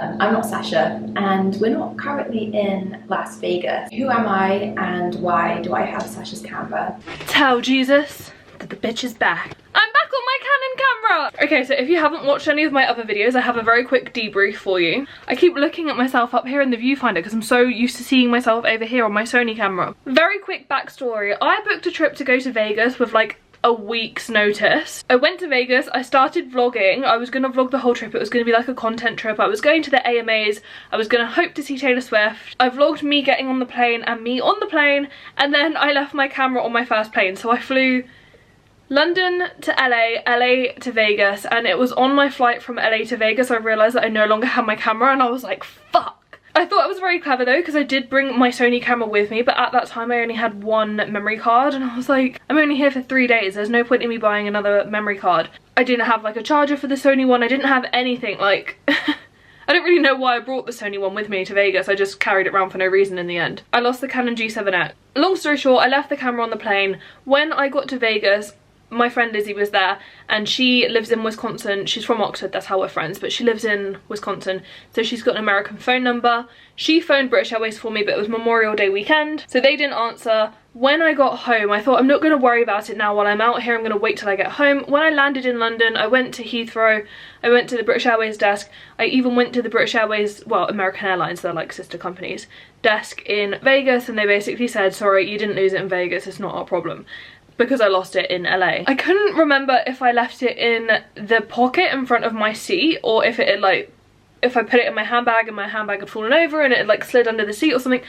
I'm not Sasha, and we're not currently in Las Vegas. Who am I, and why do I have Sasha's camera? Tell Jesus that the bitch is back. I'm back on my Canon camera! Okay, so if you haven't watched any of my other videos, I have a very quick debrief for you. I keep looking at myself up here in the viewfinder because I'm so used to seeing myself over here on my Sony camera. Very quick backstory. I booked a trip to go to Vegas with like a week's notice. I went to Vegas, I started vlogging. I was gonna vlog the whole trip. It was gonna be like a content trip. I was going to the AMAs. I was gonna hope to see Taylor Swift. I vlogged me getting on the plane and me on the plane, and then I left my camera on my first plane. So I flew London to LA, LA to Vegas, and it was on my flight from LA to Vegas I realised that I no longer had my camera, and I was like, fuck. I thought I was very clever though, because I did bring my Sony camera with me, but at that time I only had one memory card, and I was like, I'm only here for 3 days, there's no point in me buying another memory card. I didn't have like a charger for the Sony one, I didn't have anything, like I don't really know why I brought the Sony one with me to Vegas, I just carried it around for no reason in the end. I lost the Canon G7X. Long story short, I left the camera on the plane. When I got to Vegas, my friend Lizzie was there, and she lives in Wisconsin. She's from Oxford, that's how we're friends, but she lives in Wisconsin, so she's got an American phone number. She phoned British Airways for me, but it was Memorial Day weekend, so they didn't answer. When I got home, I thought, I'm not going to worry about it now while I'm out here, I'm going to wait till I get home. When I landed in London, I went to Heathrow, I went to the British Airways desk, I even went to the British Airways, well, American Airlines, they're like sister companies, desk in Vegas, and they basically said, sorry, you didn't lose it in Vegas, it's not our problem, because I lost it in LA. I couldn't remember if I left it in the pocket in front of my seat, or if it had like, if I put it in my handbag and my handbag had fallen over and it had like slid under the seat or something,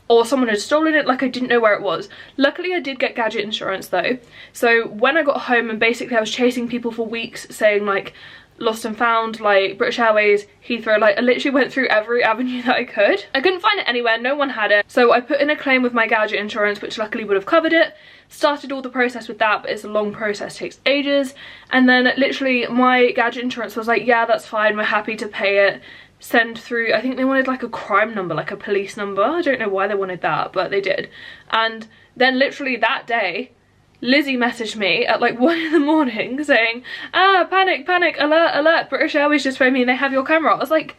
or someone had stolen it, like I didn't know where it was. Luckily I did get gadget insurance though, so when I got home, and basically I was chasing people for weeks saying like lost and found, like British Airways, Heathrow, like I literally went through every avenue that I could. I couldn't find it anywhere, no one had it, so I put in a claim with my gadget insurance, which luckily would have covered it. Started all the process with that, but it's a long process, takes ages, and then literally my gadget insurance was like, yeah, that's fine, we're happy to pay it, send through, I think they wanted like a crime number, like a police number. I don't know why they wanted that, but they did. And then literally that day, Lizzie messaged me at like 1 in the morning saying, panic, panic, alert, alert, British Airways just phoned me and they have your camera. I was like,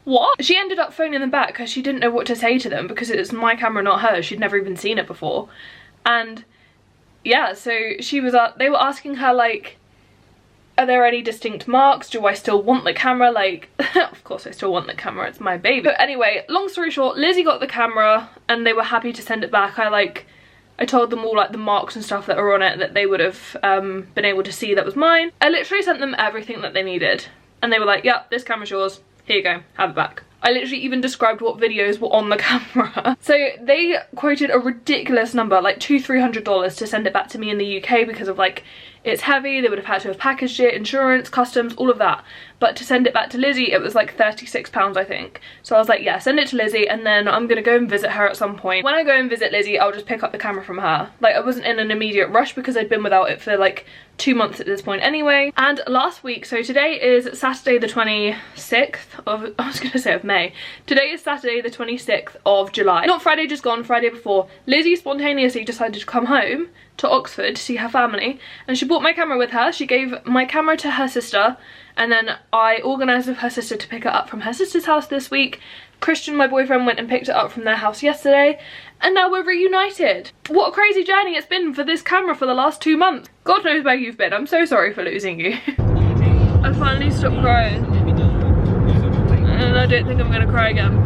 what? She ended up phoning them back because she didn't know what to say to them, because it's my camera, not hers. She'd never even seen it before. And yeah, so she was, they were asking her like, are there any distinct marks? Do I still want the camera? Like, of course I still want the camera, it's my baby. But anyway, long story short, Lizzie got the camera and they were happy to send it back. I told them all like the marks and stuff that were on it that they would have been able to see that was mine. I literally sent them everything that they needed. And they were like, yep, this camera's yours. Here you go, have it back. I literally even described what videos were on the camera. So they quoted a ridiculous number, like $200–300 to send it back to me in the UK because of like, it's heavy, they would have had to have packaged it, insurance, customs, all of that. But to send it back to Lizzie, it was like £36, I think. So I was like, yeah, send it to Lizzie, and then I'm gonna go and visit her at some point. When I go and visit Lizzie, I'll just pick up the camera from her. Like, I wasn't in an immediate rush because I'd been without it for like 2 months at this point anyway. And last week, so today is Saturday the 26th of, I was gonna say of May. Today is Saturday the 26th of July. Not Friday just gone, Friday before. Lizzie spontaneously decided to come home to Oxford to see her family, and she brought my camera with her. She gave my camera to her sister, and then I organised with her sister to pick it up from her sister's house this week. Christian, my boyfriend, went and picked it up from their house yesterday, and now we're reunited. What a crazy journey it's been for this camera for the last 2 months. God knows where you've been. I'm so sorry for losing you. I finally stopped crying, and I don't think I'm gonna cry again.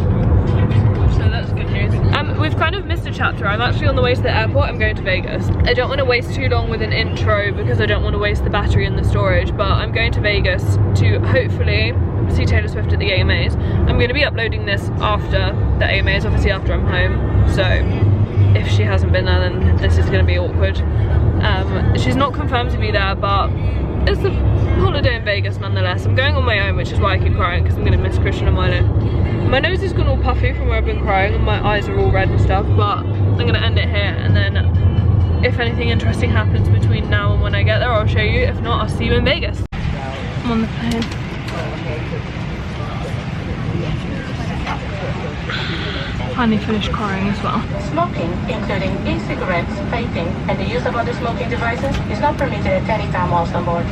So that's good news. We've kind of missed a chapter. I'm actually on the way to the airport. I'm going to Vegas. I don't want to waste too long with an intro because I don't want to waste the battery and the storage, but I'm going to Vegas to hopefully see Taylor Swift at the AMAs. I'm going to be uploading this after the AMAs, obviously after I'm home, so if she hasn't been there then this is going to be awkward. She's not confirmed to be there, but it's a holiday in Vegas nonetheless. I'm going on my own, which is why I keep crying, because I'm going to miss Christian and Milo. My nose has gone all puffy from where I've been crying and my eyes are all red and stuff, but I'm going to end it here, and then if anything interesting happens between now and when I get there, I'll show you. If not, I'll see you in Vegas. I'm on the plane. Finally finished crying as well. Smoking, including e-cigarettes, vaping, and the use of other smoking devices, is not permitted at any time whilst on board.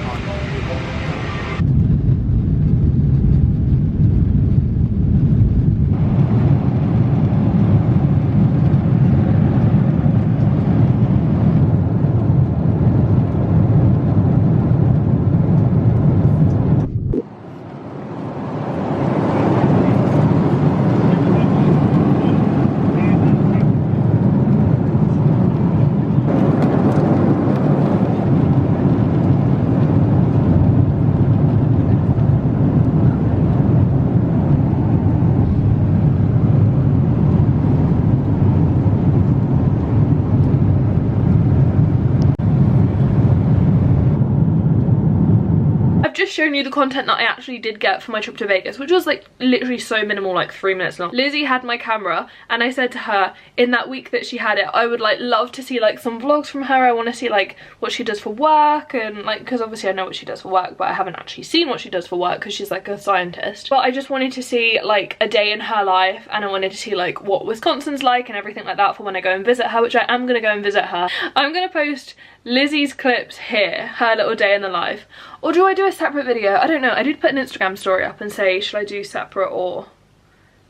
just shown you the content that I actually did get for my trip to Vegas, which was like literally so minimal, like 3 minutes long. Lizzie had my camera and I said to her in that week that she had it, I would like love to see like some vlogs from her. I want to see like what she does for work, and like, because obviously I know what she does for work, but I haven't actually seen what she does for work because she's like a scientist. But I just wanted to see like a day in her life, and I wanted to see like what Wisconsin's like and everything like that for when I go and visit her, which I am going to go and visit her. I'm going to post Lizzie's clips here, her little day in the life. Or do I do a separate video? I don't know. I did put an Instagram story up and say, should I do separate or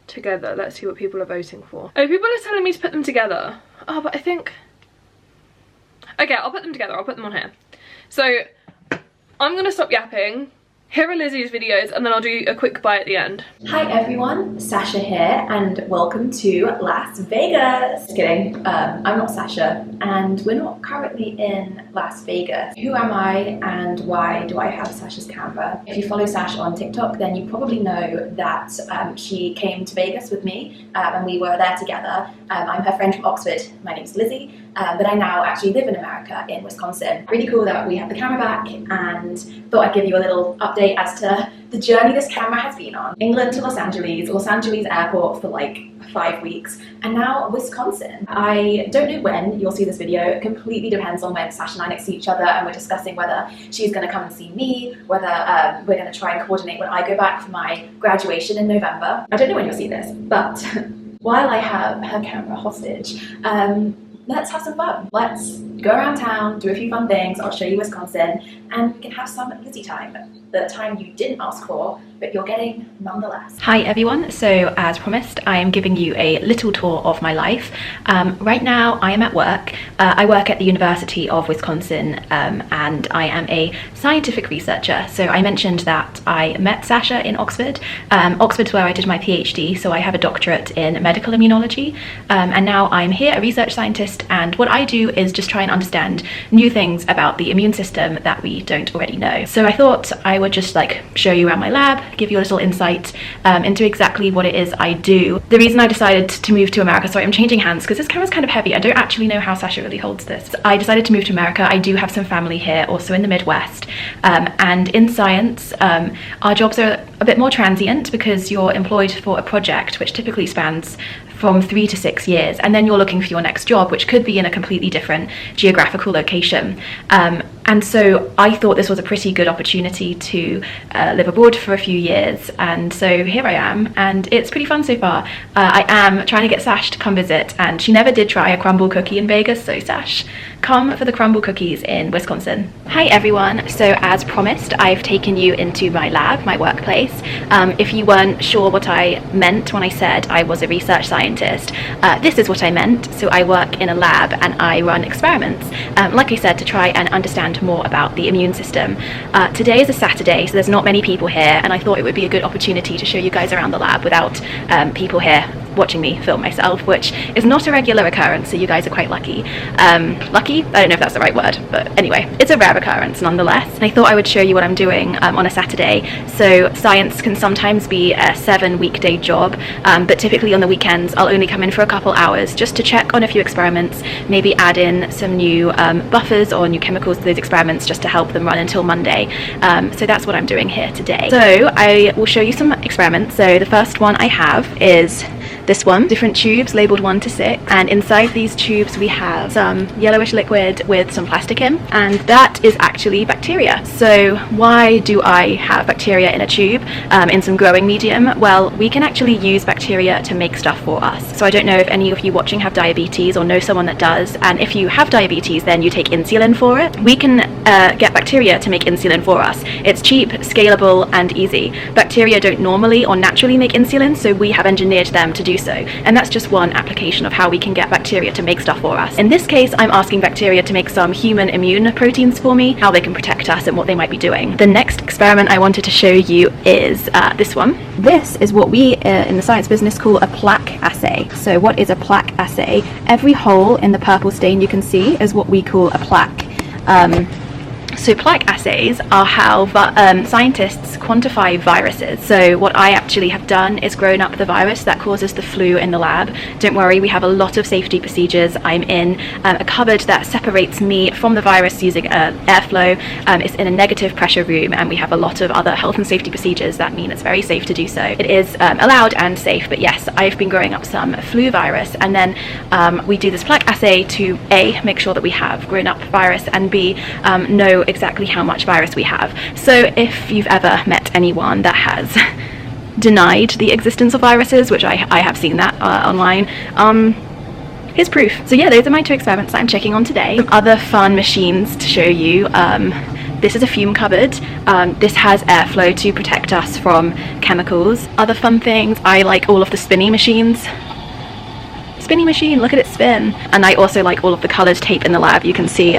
together? Let's see what people are voting for. Oh, people are telling me to put them together. Oh, but I think... Okay, I'll put them together. I'll put them on here. So, I'm going to stop yapping. Here are Lizzie's videos, and then I'll do a quick bye at the end. Hi everyone, Sasha here, and welcome to Las Vegas. Just kidding, I'm not Sasha, and we're not currently in Las Vegas. Who am I, and why do I have Sasha's camera? If you follow Sasha on TikTok, then you probably know that she came to Vegas with me, and we were there together. I'm her friend from Oxford. My name's Lizzie, but I now actually live in America, in Wisconsin. Really cool that we have the camera back, and thought I'd give you a little update as to the journey this camera has been on. England to Los Angeles airport for like 5 weeks, and now Wisconsin. I don't know when you'll see this video. It completely depends on when Sasha and I next see each other and we're discussing whether she's going to come and see me, whether we're going to try and coordinate when I go back for my graduation in November. I don't know when you'll see this, but while I have her camera hostage, let's have some fun. Let's go around town, do a few fun things. I'll show you Wisconsin, and we can have some Lizzie time. The time you didn't ask for, but you're getting nonetheless. Hi everyone, so as promised, I am giving you a little tour of my life. Right now I am at work. I work at the University of Wisconsin, and I am a scientific researcher. So I mentioned that I met Sasha in Oxford. Oxford's where I did my PhD, so I have a doctorate in medical immunology, and now I'm here, a research scientist, and what I do is just try and understand new things about the immune system that we don't already know. So I thought I would just like show you around my lab, give you a little insight into exactly what it is I do. The reason I decided to move to America, sorry I'm changing hands because this camera's kind of heavy, I don't actually know how Sasha really holds this. I decided to move to America. I do have some family here, also in the Midwest, and in science our jobs are a bit more transient because you're employed for a project which typically spans from 3 to 6 years, and then you're looking for your next job, which could be in a completely different geographical location. And so I thought this was a pretty good opportunity to live abroad for a few years, and so here I am, and it's pretty fun so far. I am trying to get Sash to come visit, and she never did try a crumble cookie in Vegas, so Sash, come for the crumble cookies in Wisconsin. Hi everyone, so as promised, I've taken you into my lab, my workplace. If you weren't sure what I meant when I said I was a research scientist, this is what I meant. So I work in a lab and I run experiments, like I said, to try and understand more about the immune system. Today is a Saturday, so there's not many people here, and I thought it would be a good opportunity to show you guys around the lab without people here watching me film myself, which is not a regular occurrence, so you guys are quite lucky. Lucky? I don't know if that's the right word, but anyway, it's a rare occurrence nonetheless. And I thought I would show you what I'm doing on a Saturday. So science can sometimes be a 7-weekday job, but typically on the weekends I'll only come in for a couple hours just to check on a few experiments, maybe add in some new buffers or new chemicals to those experiments just to help them run until Monday. So that's what I'm doing here today. So I will show you some experiments. So the first one I have is this one, different tubes labeled 1 to 6, and inside these tubes we have some yellowish liquid with some plastic in, and that is actually bacteria. So why do I have bacteria in a tube in some growing medium? Well, we can actually use bacteria to make stuff for us. So I don't know if any of you watching have diabetes or know someone that does, and if you have diabetes then you take insulin for it. We can get bacteria to make insulin for us. It's cheap, scalable and easy. Bacteria don't normally or naturally make insulin, so we have engineered them to do so, and that's just one application of how we can get bacteria to make stuff for us. In this case I'm asking bacteria to make some human immune proteins for me, how they can protect us and what they might be doing. The next experiment I wanted to show you is this one. This is what we in the science business call a plaque assay. So what is a plaque assay? Every hole in the purple stain you can see is what we call a plaque. So plaque assays are how scientists quantify viruses. So what I actually have done is grown up the virus that causes the flu in the lab. Don't worry, we have a lot of safety procedures. I'm in a cupboard that separates me from the virus using airflow. It's in a negative pressure room, and we have a lot of other health and safety procedures that mean it's very safe to do so. It is allowed and safe, but yes, I've been growing up some flu virus, and then we do this plaque assay to A, make sure that we have grown up virus, and B, know exactly how much virus we have. So if you've ever met anyone that has denied the existence of viruses, which I have seen that online, here's proof. So yeah, those are my 2 experiments that I'm checking on today. Some other fun machines to show you. This is a fume cupboard. This has airflow to protect us from chemicals. Other fun things, I like all of the spinny machines. Spinny machine, look at it spin. And I also like all of the coloured tape in the lab. You can see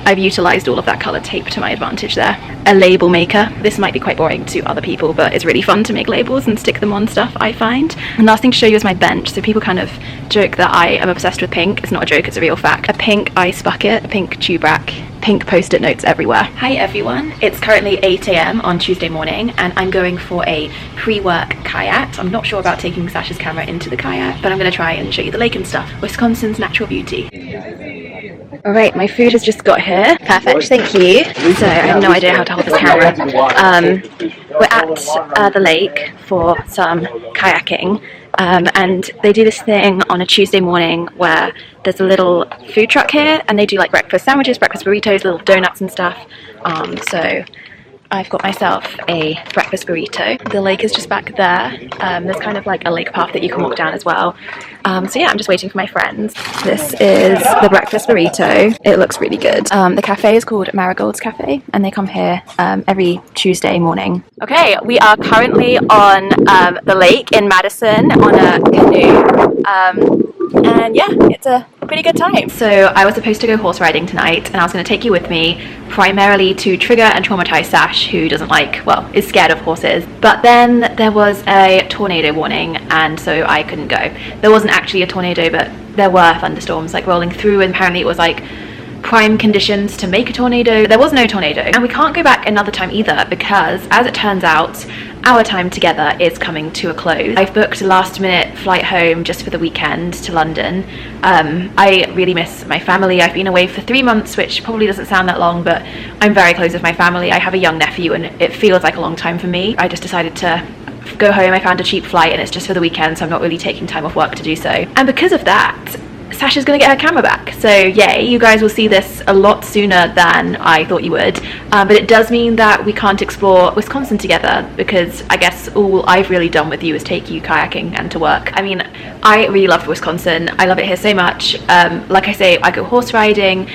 I've utilised all of that coloured tape to my advantage there. A label maker. This might be quite boring to other people, but it's really fun to make labels and stick them on stuff, I find. And last thing to show you is my bench. So people kind of joke that I am obsessed with pink. It's not a joke, it's a real fact. A pink ice bucket, a pink tube rack, pink post-it notes everywhere. Hi everyone, it's currently 8 AM on Tuesday morning, and I'm going for a pre-work kayak. I'm not sure about taking Sasha's camera into the kayak, but I'm going to try and show you the lake and stuff. Wisconsin's natural beauty. Alright, my food has just got here. Perfect, thank you. So I have no idea how to hold this camera. We're at the lake for some kayaking, and they do this thing on a Tuesday morning where there's a little food truck here, and they do like breakfast sandwiches, breakfast burritos, little donuts and stuff. So I've got myself a breakfast burrito. The lake is just back there. There's kind of like a lake path that you can walk down as well. So yeah, I'm just waiting for my friends. This is the breakfast burrito. It looks really good. The cafe is called Marigold's Cafe, and they come here every Tuesday morning. Okay, we are currently on the lake in Madison on a canoe. And yeah, it's a pretty good time. So I was supposed to go horse riding tonight, and I was going to take you with me primarily to trigger and traumatize Sash, who doesn't like, well, is scared of horses. But then there was a tornado warning, and so I couldn't go. There wasn't actually a tornado, but there were thunderstorms like rolling through, and apparently it was like prime conditions to make a tornado. There was no tornado, and we can't go back another time either, because as it turns out, our time together is coming to a close. I've booked a last minute flight home just for the weekend to London. I really miss my family. I've been away for 3 months, which probably doesn't sound that long, but I'm very close with my family. I have a young nephew, and it feels like a long time for me. I just decided to go home. I found a cheap flight, and it's just for the weekend, so I'm not really taking time off work to do so. And because of that, Sasha's gonna get her camera back, so yay. You guys will see this a lot sooner than I thought you would, but it does mean that we can't explore Wisconsin together, because I guess all I've really done with you is take you kayaking and to work. I mean, I really love Wisconsin. I love it here so much. Like I say, I go horse riding.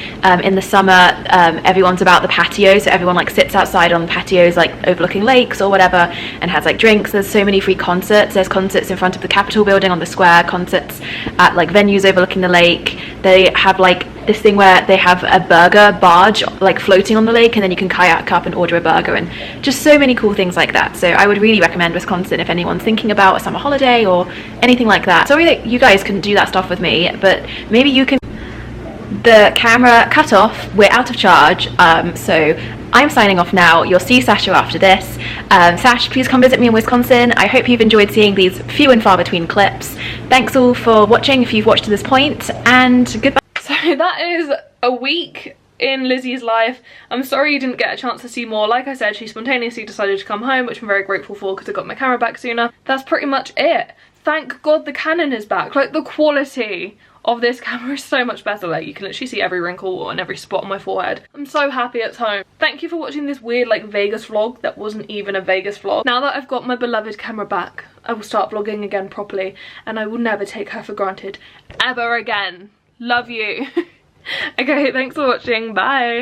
In the summer, everyone's about the patio, so everyone like sits outside on the patios, like overlooking lakes or whatever, and has like drinks. There's so many free concerts. There's concerts in front of the Capitol building on the square, concerts at like venues overlooking the lake. They have like this thing where they have a burger barge like floating on the lake, and then you can kayak up and order a burger, and just so many cool things like that. So I would really recommend Wisconsin if anyone's thinking about a summer holiday or anything like that. Sorry that you guys couldn't do that stuff with me, but maybe you can. The camera cut off, we're out of charge, so I'm signing off now. You'll see Sasha after this. Sash, please come visit me in Wisconsin. I hope you've enjoyed seeing these few and far between clips. Thanks all for watching if you've watched to this point, and goodbye. So that is a week in Lizzie's life. I'm sorry you didn't get a chance to see more. Like I said, she spontaneously decided to come home, which I'm very grateful for because I got my camera back sooner. That's pretty much it. Thank God the Canon is back. Like, the quality of this camera is so much better. Like, you can literally see every wrinkle and every spot on my forehead. I'm so happy it's home. Thank you for watching this weird like Vegas vlog that wasn't even a Vegas vlog. Now that I've got my beloved camera back, I will start vlogging again properly, and I will never take her for granted ever again. Love you. Okay, thanks for watching. Bye.